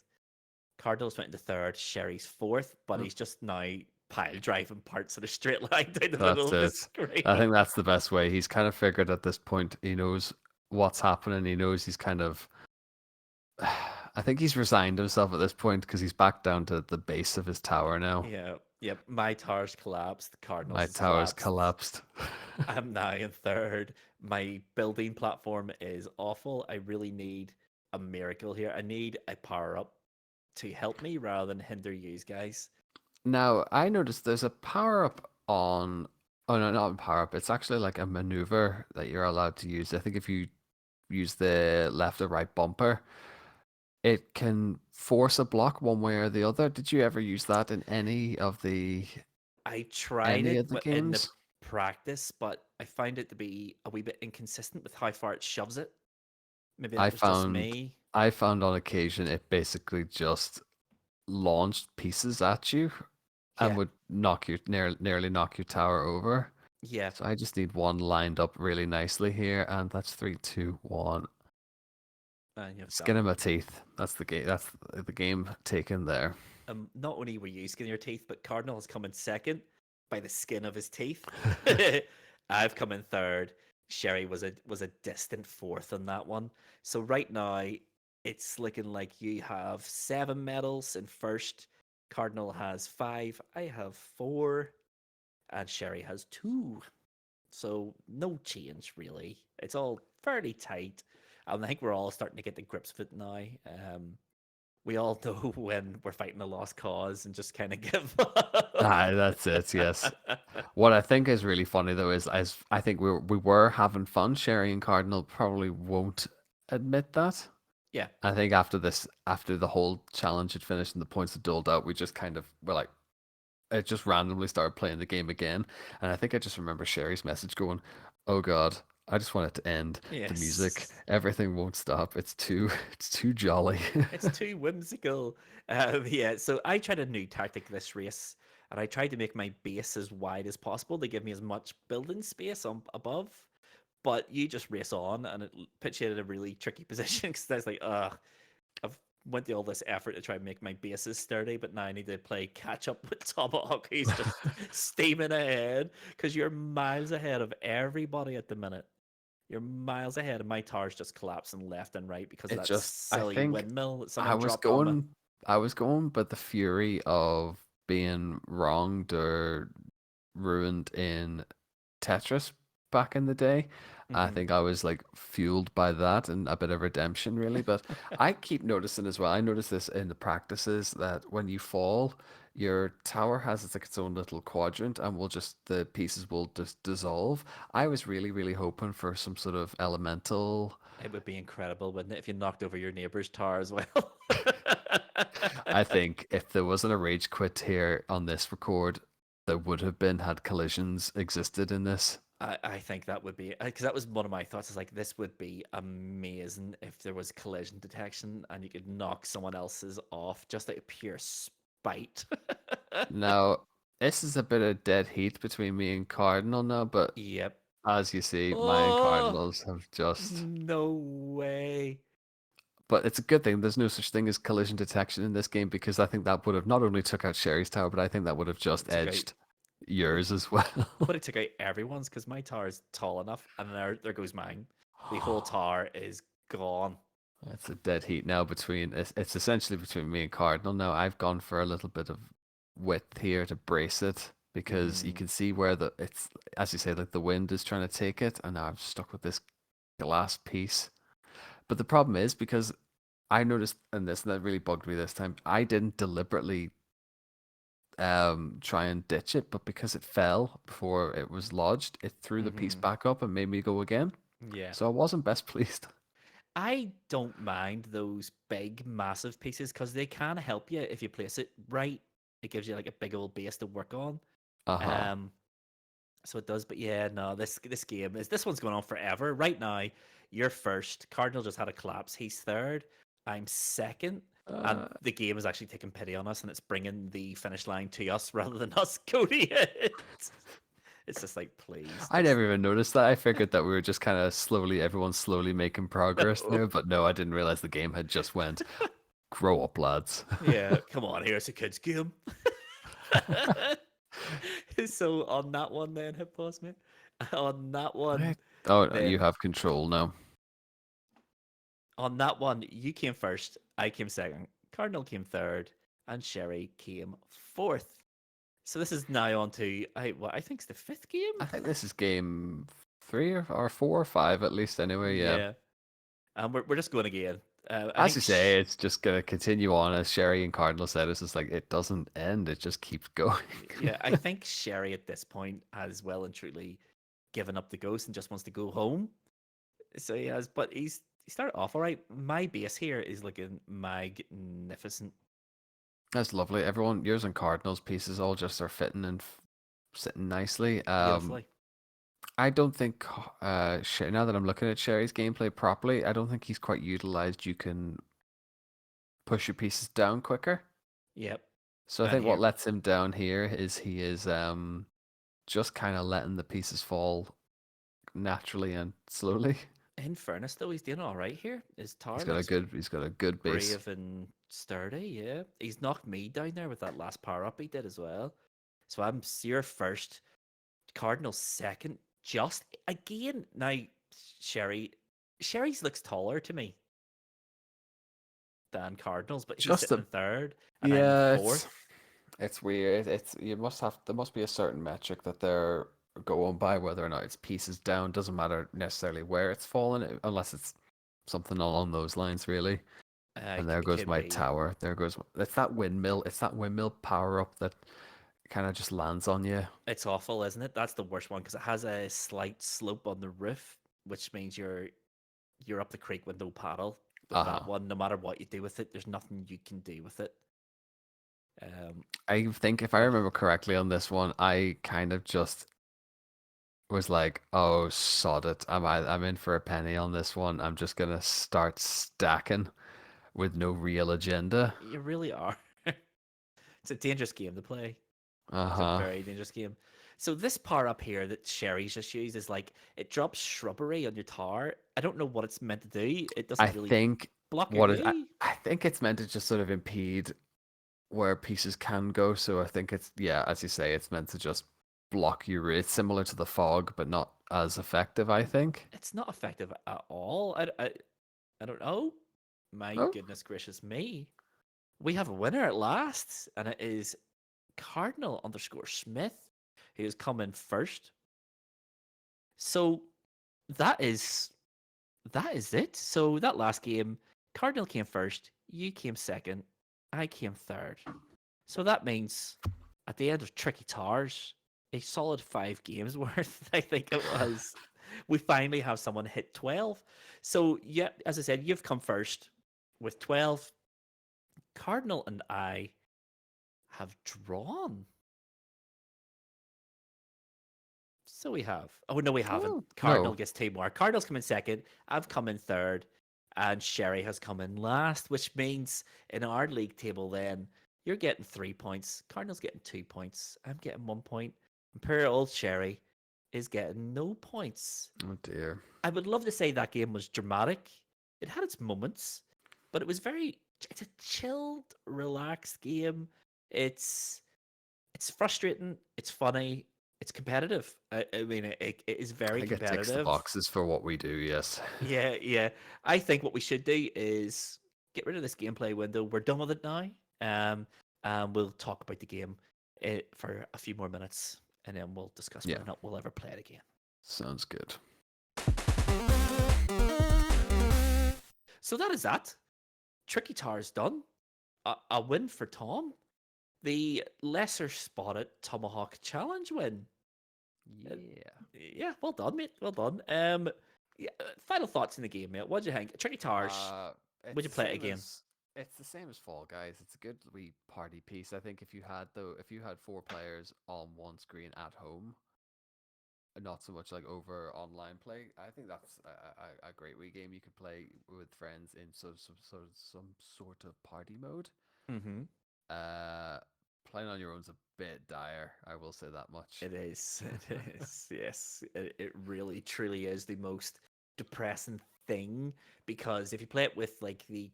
Cardinal's went into third. Sherry's fourth, but Oh, he's just now. pile driving parts in a straight line down the middle That's of the it. I screen. think that's the best way. He's kind of figured at this point. He knows what's happening. He knows he's kind of. I think he's resigned himself at this point because he's back down to the base of his tower now. Yeah, yep. My tower's collapsed. The Cardinals My has tower's collapsed. collapsed. I'm now in third. My building platform is awful. I really need a miracle here. I need a power up to help me rather than hinder you guys. Now, I noticed there's a power up on. Oh no, not a power up. It's actually like a maneuver that you're allowed to use. I think if you use the left or right bumper, it can force a block one way or the other. Did you ever use that in I tried any it of the in the games? practice, but I find it to be a wee bit inconsistent with how far it shoves it. Maybe I that was just found me. I found on occasion it basically just launched pieces at you and Yeah, would nearly knock your tower over. yeah. So I just need one lined up really nicely here, and that's three, two, one. And you've Skin done. of my teeth. That's the game. That's the game taken there. Not only were you skinning your teeth, but Cardinal has come in second by the skin of his teeth. I've come in third. Sherry was a distant fourth on that one. So right now it's looking like you have 7 medals in first. Cardinal has 5. I have 4, and Sherry has 2. So no change really. It's all fairly tight. And I think we're all starting to get the grips of it now. We all know when we're fighting a lost cause and just kind of give up. Ah, that's it. Yes. What I think is really funny though is I think we were having fun. Sherry and Cardinal probably won't admit that. Yeah. I think after the whole challenge had finished and the points had doled out, we just kind of were like, it just randomly started playing the game again. And I think I just remember Sherry's message going, "Oh God, I just want it to end. The music, Yes. everything won't stop. It's too, it's too jolly." It's too whimsical. Yeah. So I tried a new tactic this race, and I tried to make my base as wide as possible to give me as much building space on above. But you just race on, and it puts you in a really tricky position because that's like, I've went through all this effort to try and make my bases sturdy, but now I need to play catch up with Tomahawk, who's just steaming ahead because you're miles ahead of everybody at the minute. You're miles ahead, and my tower's just collapsing left and right because of It that just, I silly think windmill that I someone was dropped on me. going, I was going, but the fury of being wronged or ruined in Tetris back in the day. I Hmm. think I was like fueled by that and a bit of redemption, really. But I keep noticing as well. I notice this in the practices that when you fall, your tower has it's like its own little quadrant, and will just the pieces will just dissolve. I was really, really hoping for some sort of elemental. It would be incredible, wouldn't it, if you knocked over your neighbor's tower as well? I think if there wasn't a rage quit here on this record, there would have been had collisions existed in this. I think that would be because that was one of my thoughts. Is like this would be amazing if there was collision detection and you could knock someone else's off just out of pure spite. Now, this is a bit of dead heat between me and Cardinal now, but Yep. as you see, my and Oh Cardinals have just. no way! But it's a good thing there's no such thing as collision detection in this game because I think that would have not only took out Sherry's tower, but I think that would have Would just have took out edged would yours as well. would have took out everyone's because my tower is tall enough, and there goes mine. The whole tower is gone. It's a dead heat now between it's essentially between me and Cardinal now. I've gone for a little bit of width here to brace it because you Hmm. can see where the it's as you say like the wind is trying to take it, and now I'm stuck with this glass piece. But the problem is because I noticed in this, and that really bugged me this time, I didn't deliberately try and ditch it, but because it fell before it was lodged, it threw the piece Hmm. back up and made me go again. Yeah. So I wasn't best pleased. I don't mind those big, massive pieces because they can help you if you place it right. It gives you like a big old base to work on. Uh-huh. Um, so it does. But yeah, no, this game is this one's going on forever. Right now, you're first. Cardinal just had a collapse. He's third. I'm second. And Uh, the game is actually taking pity on us, and it's bringing the finish line to us rather than us go to it. It's just like, please, I just never even noticed that. I figured that we were just kind of slowly, everyone's slowly making progress no. there, but no, I didn't realize the game had just went, grow up, lads. Yeah, come on, here's a kid's game. So on that one, then hit pause, mate. On that one, Right. Oh, no, you then have control now. on that one, you came first. I came second. Cardinal came third, and Sherry came fourth. So this is now on to I think it's the fifth game. I think this is game three or four or five at least. Anyway, yeah. Yeah, and we're just going again. I As think you say, it's just gonna continue on as Sherry and Cardinal said. It's just like it doesn't end; it just keeps going. yeah, I think Sherry at this point has well and truly given up the ghost and just wants to go home. So he has, but he started off all right. My base here is looking magnificent, That's lovely. Everyone, yours and Cardinals pieces all just are fitting and sitting nicely. beautifully. I don't think now that I'm looking at Sherry's gameplay properly, I don't think he's quite utilized. You can push your pieces down quicker. Yep, So I and think what here, lets him down here is he is just kind of letting the pieces fall naturally and slowly. in fairness though, he's doing all right here. His tower He's got a looks good base. brave and sturdy. Yeah, he's knocked me down there with that last power up he did as well. So I'm Seer first, Cardinal second. Just again now, Sherry. Sherry's looks taller to me than Cardinals, but he's Just sitting a in third, and I'm in Yeah, fourth. it's weird. It's you must have there must be a certain metric that they're going by whether or not it's pieces down. Doesn't matter necessarily where it's fallen, unless it's something along those lines, really. And there It goes could my be. tower. There goes it's that windmill. It's that windmill power up that kind of just lands on you. It's awful, isn't it? That's the worst one because it has a slight slope on the roof, which means you're up the creek with no paddle. With Uh that huh. one, no matter what you do with it, there's nothing you can do with it. Um, I think if I but remember correctly on this one, I kind of just was like, "Oh, sod it! I'm in for a penny on this one. I'm just gonna start stacking with no real agenda." you really are. It's a dangerous game to play. Uh It's a huh. very dangerous game. So this power up here that Sherry's just used is like it drops shrubbery on your tower. I don't know what it's meant to do. It I doesn't really think block your what is view. I think it's meant to just sort of impede where pieces can go. So I think it's yeah, as you say, it's meant to just block you. It's similar to the fog, but not as effective. I think. It's not effective at all. I don't know. My Oh, goodness gracious me. We have a winner at last, and it is Cardinal underscore Smith, who has come in first. So that is that is it. So that last game, Cardinal came first, you came second, I came third. So that means at the end of Tricky Towers, a solid 5 games worth, I think it was. We finally have someone hit 12. So yeah, as I said, you've come first with 12. Cardinal and I have drawn. So we have. Oh no, we haven't. oh Cardinal no. gets 2 more. Cardinal's come in second. I've come in third, and Sherry has come in last, which means in our league table, then you're getting 3 points. Cardinal's getting 2 points. I'm getting 1 point. And poor old Sherry is getting no points. Oh dear. I would love to say that game was dramatic. It had its moments, but it was very. It's a chilled, relaxed game. It's it's frustrating. It's funny. It's competitive. I mean, it is I very think it ticks the competitive. boxes for what we do. Yes. Yeah, yeah. I think what we should do is get rid of this gameplay window. We're done with it now. Um, and we'll talk about the game for a few more minutes, and then we'll discuss Yeah. whether or not we'll ever play it again. Sounds good. So that is that. Tricky Tower's done. A win for Tom. The lesser spotted Tomahawk Challenge win. Uh, Yeah. yeah, well done, mate. Well done. Yeah, final thoughts in the game, mate. What do you think? Tricky Towers. Uh, Would it's you the play it same again? as it's the same as Fall Guys. It's a good wee party piece. I think if you had four players on one screen at home, not so much like over online play. I think that's a great wee game you could play with friends in some sort of party mode. Mm-hmm. Uh, Playing on your own's a bit dire. I will say that much. It is. It is. Yes. It really, truly is the most depressing thing because if you play it with like the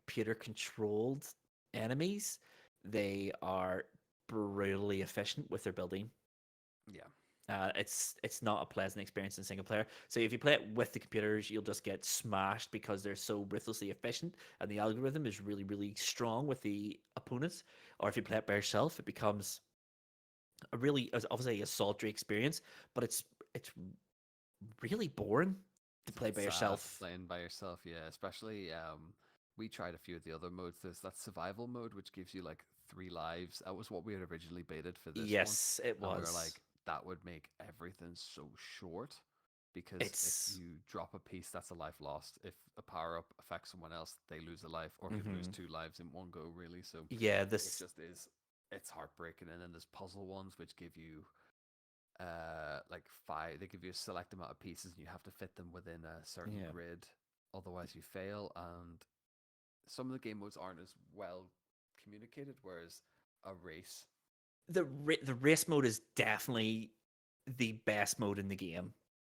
computer controlled enemies, they are brutally efficient with their building. Yeah. It's not a pleasant experience in single player. So if you play it with the computers, you'll just get smashed because they're so ruthlessly efficient, and the algorithm is really really strong with the opponents. Or if you play it by yourself, it becomes a really obviously a sultry experience, but it's really boring to It's a play bit by sad yourself. playing by yourself, yeah. Especially we tried a few of the other modes. There's that survival mode which gives you like 3 lives. That was what we had originally baited for this one. Yes, it And we were was. like, that would make everything so short. Because if It's you drop a piece, that's a life lost. If a power up affects someone else, they lose a life or could lose hmm 2 lives in one go, really. So yeah, it this just is, it's heartbreaking. And then there's puzzle ones which give you like five, they give you a select amount of pieces and you have to fit them within a certain yeah. grid, otherwise you fail. And some of the game modes aren't as well communicated, whereas a race, The race mode is definitely the best mode in the game.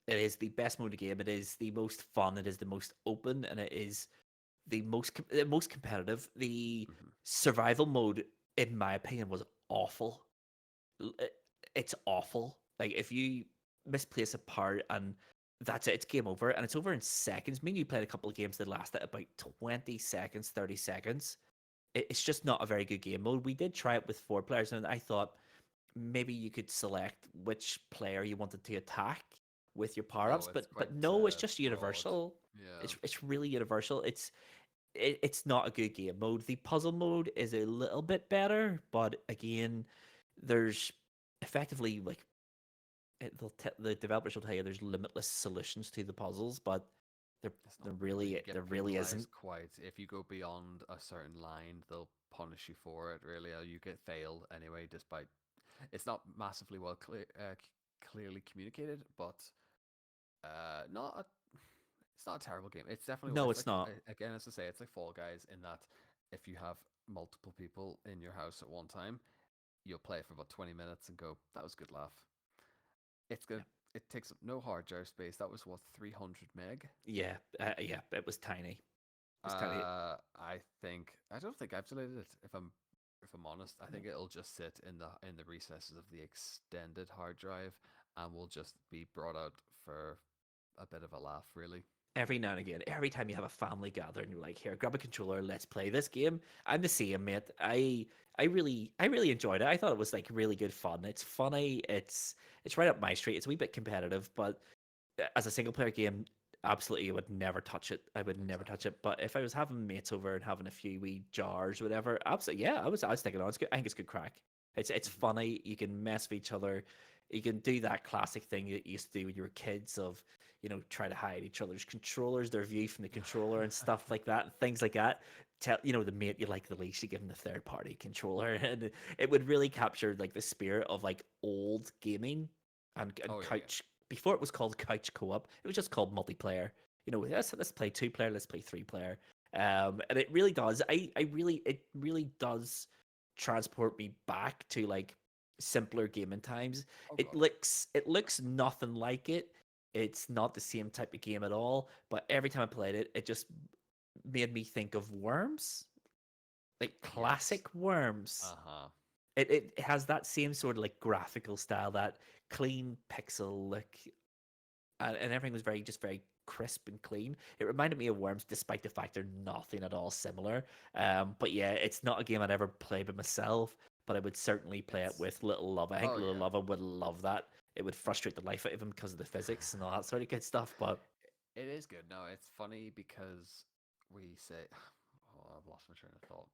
It is the best mode in the game. It is the most fun. It is the most open, and it is the most competitive. The mm-hmm. survival mode, in my opinion, was awful. It- It's awful. Like if you misplace a part and that's it, it's game over, and it's over in seconds. Me and you played a couple of games that lasted about 20 seconds, 30 seconds. It's just not a very good game mode. We did try it with 4 players, and I thought maybe you could select which player you wanted to attack with your power Oh, ups, it's quite but no, it's just broad. universal. Yeah. It's really universal. It's not a good game mode. The puzzle mode is a little bit better, but again, there's effectively like the developers will tell you there's limitless solutions to the puzzles, but there It's not there really. You really get there really isn't. penalized quite if you go beyond a certain line. They'll punish you for it. Really, or you get failed anyway. Despite it's not massively well clearly communicated, but not a, it's not a terrible game. It's definitely No, it's it's like not. again as I say, it's like Fall Guys in that if you have multiple people in your house at one time, you'll play for about 20 minutes and go, that was a good laugh. It's good. Yeah, It takes up no hard drive space. That was what 300 meg. yeah, yeah. It was tiny. It was tiny. I don't think I've deleted it. If I'm honest, I think it'll just sit in the recesses of the extended hard drive, and will just be brought out for a bit of a laugh. Really. Every now and again, every time you have a family gathering, you're like, "Here, grab a controller, let's play this game." I'm the same, mate. I really enjoyed it. I thought it was like really good fun. It's funny. It's right up my street. It's a wee bit competitive, but as a single player game, absolutely, I would never touch it. I would never touch Exactly. it. But if I was having mates over and having a few wee jars, or whatever, absolutely, yeah, I was sticking on. It's good. I think it's good crack. It's Hmm. funny. You can mess with each other. You can do that classic thing that you used to do when you were kids of try to hide each other's controllers, their view from the controller and stuff like that, and things like that. Tell the mate you like the least, you give him the third party controller, and it would really capture like the spirit of like old gaming and Oh yeah, yeah. couch before it was called couch co-op. It was just called multiplayer. Let's play 2 player, let's play 3 player. And it really does. It really does transport me back to like simpler gaming times. Oh It god, yeah. looks nothing like it. It's not the same type of game at all. But every time I played it, it just made me think of Worms, like Yes. classic Worms. Uh huh. It has that same sort of like graphical style, that clean pixel look, and everything was very crisp and clean. It reminded me of Worms, despite the fact they're nothing at all similar. But yeah, it's not a game I'd ever play by myself, but I would certainly play it It's with Little Love. I think oh Little yeah. Love would love that. It would frustrate the life out of him because of the physics and all that sort of good stuff. But It is good. No, it's funny because we say, oh, I've lost my train of thought.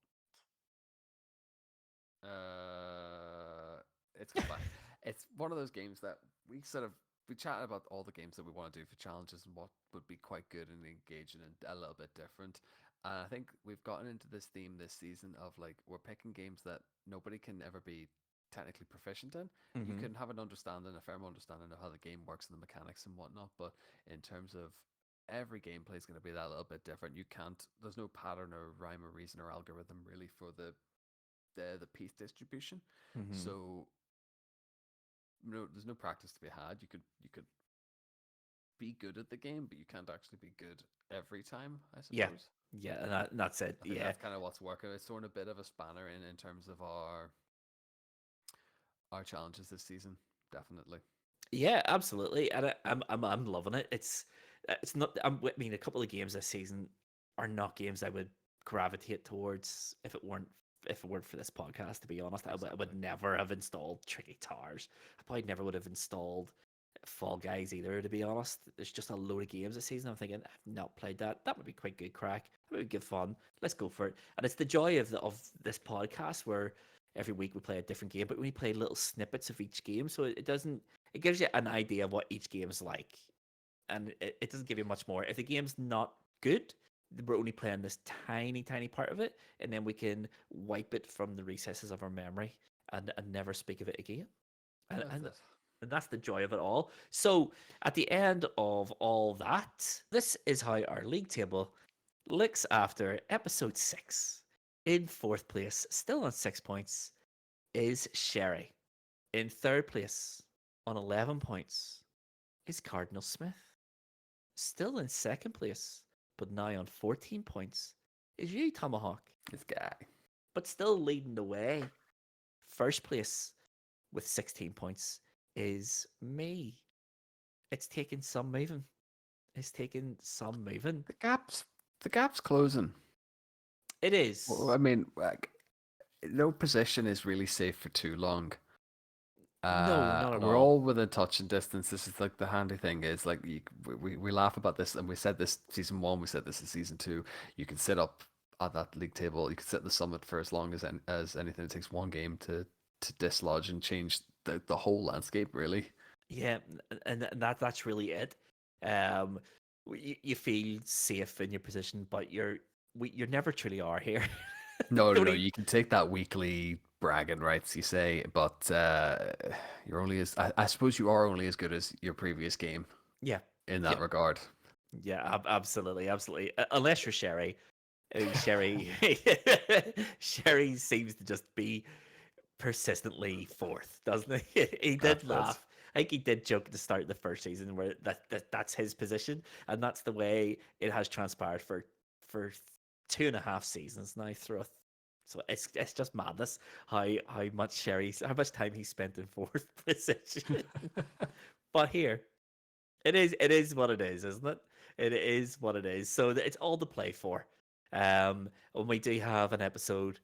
Uh, it's come back. It's one of those games that we sort of we chatted about all the games that we want to do for challenges and what would be quite good and engaging and a little bit different. And I think we've gotten into this theme this season of like we're picking games that nobody can ever be technically proficient in. You hmm can have an understanding, a firm understanding of how the game works and the mechanics and whatnot, but in terms of every gameplay is going to be that little bit different. You can't. There's no pattern or rhyme or reason or algorithm really for the piece distribution. hmm So no, there's no practice to be had. You could be good at the game, but you can't actually be good every time, I yeah, suppose. yeah, and that's it. I think Yeah, that's kind of what's working. It's throwing a bit of a spanner in terms of our challenges this season. definitely. Yeah, absolutely, and I'm loving it. It's not. I mean, a couple of games this season are not games I would gravitate towards if it weren't for this podcast. To be honest, I would Exactly. never have installed Tricky Towers. I probably never would have installed Fall Guys either. To be honest, there's just a load of games this season. I'm thinking I've not played that. That would be quite good crack. That would be good fun. Let's go for it. And it's the joy of this podcast where every week we play a different game, but we play little snippets of each game, so it doesn't it gives you an idea of what each game's like, and it doesn't give you much more. If the game's not good, we're only playing this tiny, tiny part of it, and then we can wipe it from the recesses of our memory and never speak of it again. And, That's and it. and that's the joy of it all. So at the end of all that, this is how our league table looks after episode 6. In fourth place, still on 6 points, is Sherry. In third place, on 11 points, is Cardinal Smith. Still in second place, but now on 14 points, is you, Tomahawk. This guy. But still leading the way. First place with 16 points is me. It's taken some moving. It's taken some moving. The gap's closing. It Well, is. I mean, like, no position is really safe for too long. No, not at We're all. all within touch and distance. This is like the handy thing is like we laugh about this, and we said this season one. We said this in season two. You can sit up at that league table. You can sit in the summit for as long as anything. It takes one game to dislodge and change the whole landscape. Really. Yeah, and that's really it. Um, you feel safe in your position, but you never truly are here. No, You no, no. only, You can take that weekly bragging rights, you say, but you're only as I suppose you are only as good as your previous game yeah, in that yep, regard. yeah, absolutely, absolutely. Unless you're Sherry, Sherry, Sherry seems to just be persistently fourth, doesn't he? He did That's it. laugh. I think he did joke at the start of the first season where that's his position, and that's the way it has transpired for 2.5 seasons now through. So it's just madness how much time he spent in fourth position. But here it is what it is, isn't it? It is what it is. So it's all to play for. And we do have an episode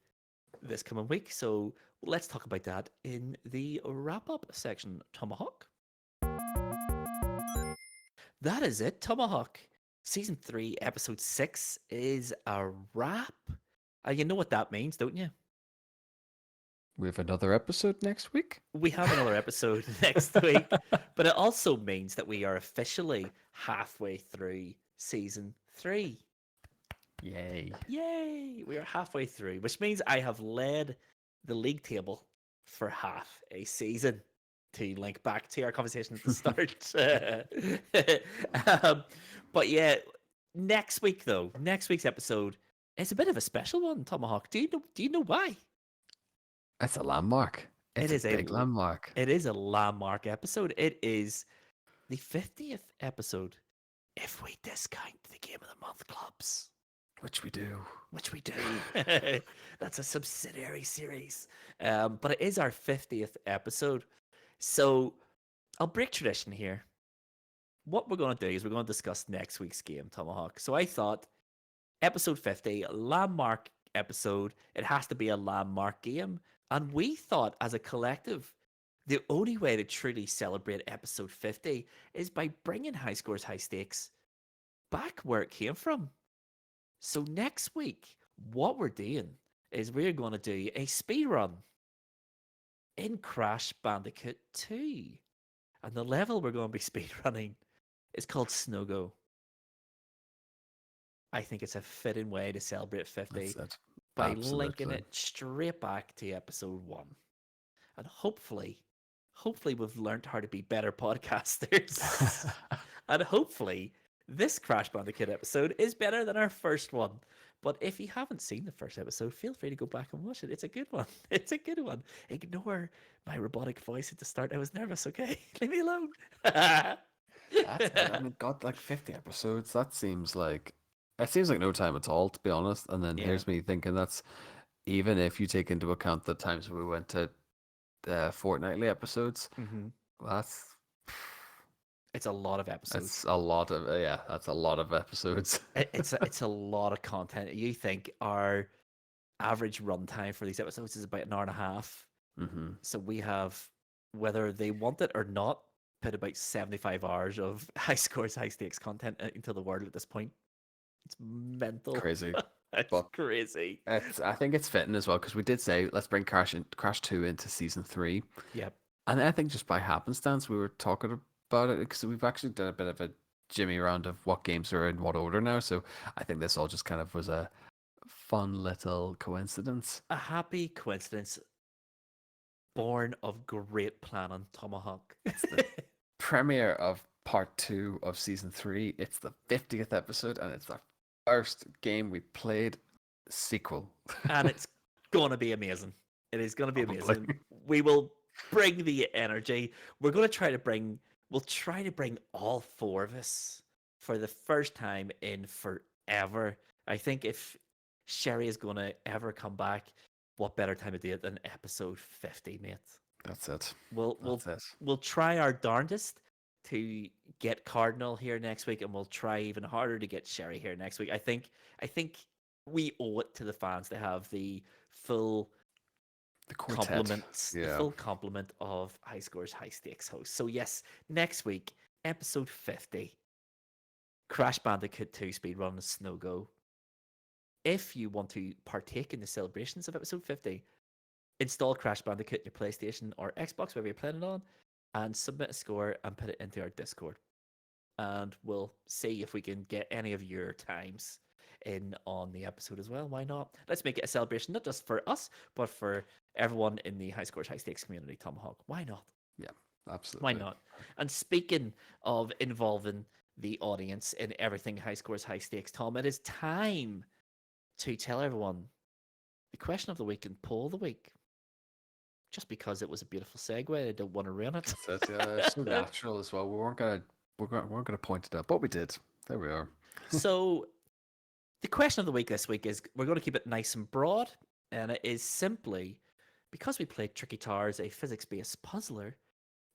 this coming week. So let's talk about that in the wrap up section. Tomahawk. That is it. Tomahawk. Season 3, episode 6 is a wrap. You know what that means, don't you? We have another episode next week. We have another episode next week, but it also means that we are officially halfway through season 3. Yay. Yay! We are halfway through, which means I have led the league table for half a season. To link back to our conversation at the start. um, but yeah, next week's episode is a bit of a special one, Tomahawk. Do you know why? It's a landmark. It It's a is a big landmark, it is a landmark episode. It is the 50th episode if we discount the Game of the Month clubs. which we do. Which we do. That's a subsidiary series. But it is our 50th episode. So I'll break tradition here. What we're going to do is we're going to discuss next week's game, Tomahawk. So I thought episode 50, landmark episode, it has to be a landmark game. And we thought as a collective, the only way to truly celebrate episode 50 is by bringing High Scores, High Stakes back where it came from. So next week, what we're doing is we're going to do a speed run in Crash Bandicoot 2. And the level we're going to be speed running is called Snowgo. I think it's a fitting way to celebrate 50 That's it. by linking Absolutely. it straight back to episode 1. And hopefully we've learned how to be better podcasters. And hopefully this Crash Bandicoot episode is better than our first one. But if you haven't seen the first episode, feel free to go back and watch it. It's a good one. It's a good one. Ignore my robotic voice at the start. I was nervous, okay? Leave me alone. I mean, God, like 50 episodes. That seems like it seems like no time at all, to be honest. And then Yeah. here's me thinking that's even if you take into account the times we went to fortnightly episodes, Hmm. That's It's a lot of that's episodes. a lot of yeah. That's a lot of episodes. It's a lot of content. You think our average runtime for these episodes is about an hour and a half. hmm So we have, whether they want it or not, put about 75 hours of high scores, high stakes content into the world at this point. It's mental. Crazy, It's but crazy. I think it's fitting as well because we did say let's bring Crash 2 into season 3, Yep. and I think just by happenstance we were talking about it because we've actually done a bit of a jimmy round of what games are in what order now. So I think this all just kind of was a fun little coincidence. A happy coincidence born of great planning, Tomahawk. It's the premiere of part 2 of season 3. It's the 50th episode, and it's the first game we played sequel. And it's gonna be amazing. It is gonna be Probably. amazing. We will bring the energy. We're gonna try to bring. We'll try to bring all four of us for the first time in forever. I think if Sherry is gonna ever come back, what better time to do it than episode 50, mate? That's it. We'll we'll That's it. we'll try our darndest to get Cardinal here next week, and we'll try even harder to get Sherry here next week. I think we owe it to the fans to have full The quartet. complement, the Yeah. full complement of high scores, high stakes hosts. So yes, next week, episode 50, Crash Bandicoot 2 Speedrun Snow Go. If you want to partake in the celebrations of episode 50, install Crash Bandicoot in your PlayStation or Xbox, wherever you're playing it on, and submit a score and put it into our Discord. And we'll see if we can get any of your times in on the episode as well. Why not? Let's make it a celebration, not just for us, but for everyone in the high scores, high stakes community, Tomahawk. Why not? Yeah. Why Absolutely. not? And speaking of involving the audience in everything high scores, high stakes, Tom, it is time to tell everyone the question of the week and poll of the week. Just because it was a beautiful segue, I don't want to ruin it. That's it. Yeah. It's so natural as well. We weren't gonna point it out, but we did. There we are. So, the question of the week this week is we're going to keep it nice and broad, and it is simply because we played Tricky Towers, a physics based puzzler,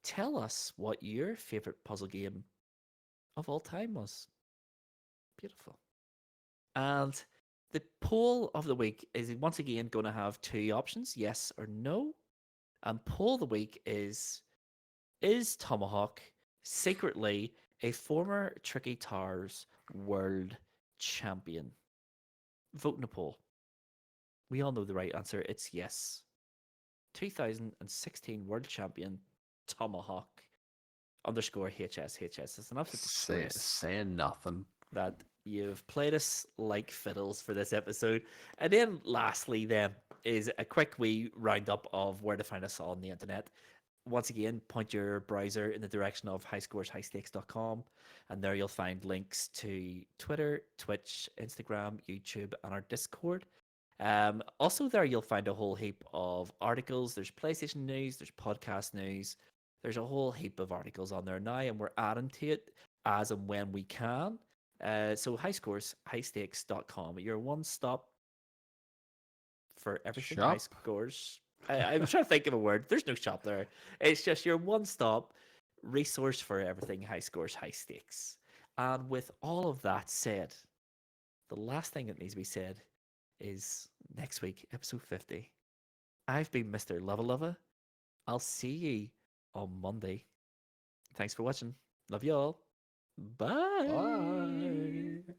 tell us what your favorite puzzle game of all time was. Beautiful. And the poll of the week is once again going to have two options, yes or no. And poll of the week is Tomahawk secretly a former Tricky Towers world champion? Vote in a poll. We all know the right answer. It's yes. 2016 world champion Tomahawk underscore HSHS. It's an absolute disgrace Saying nothing. that you've played us like fiddles for this episode. And then lastly, then is a quick wee roundup of where to find us on the internet. Once again, point your browser in the direction of highscoreshighstakes.com, and there you'll find links to Twitter, Twitch, Instagram, YouTube, and our Discord. Also, there you'll find a whole heap of articles. There's PlayStation news, there's podcast news, there's a whole heap of articles on there now, and we're adding to it as and when we can. So highscoreshighstakes.com, your one stop for everything high Shop. scores. I'm trying to think of a word. There's no shop there. It's just your one stop resource for everything high scores, high stakes. And with all of that said, the last thing that needs to be said is next week, episode 50. I've been Mr. Luvva Luvva. I'll see you on Monday. Thanks for watching. Love you all. Bye. Bye.